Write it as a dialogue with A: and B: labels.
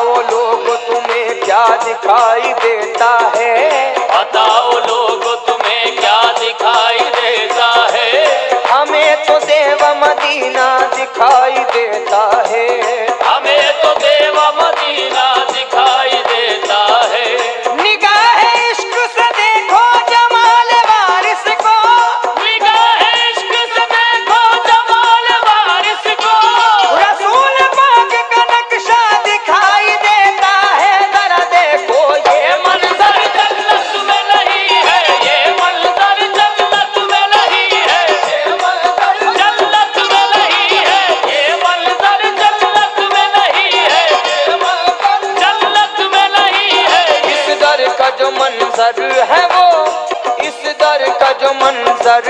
A: बताओ लोग तुम्हें क्या दिखाई देता है,
B: बताओ लोग तुम्हें क्या दिखाई देता है।
A: हमें तो देव मदीना दिखाई देता है,
B: हमें तो देव मदीना दिखाई देता है।
A: निगाह इश्क से देखो जमाल वारिस को,
B: निगाह इश्क से देखो जमाल वारिस को।
A: रसूल पाक का नक्शा दिखाई देता है, जरा देखो ये
B: मंजर जन्नत में नहीं है, ये मंजर जन्नत में नहीं है, जन्नत में नहीं है, ये मंजर जन्नत में नहीं है, जन्नत में नहीं है।
A: इस दर का जो मंजर है वो, इस दर का जो मंजर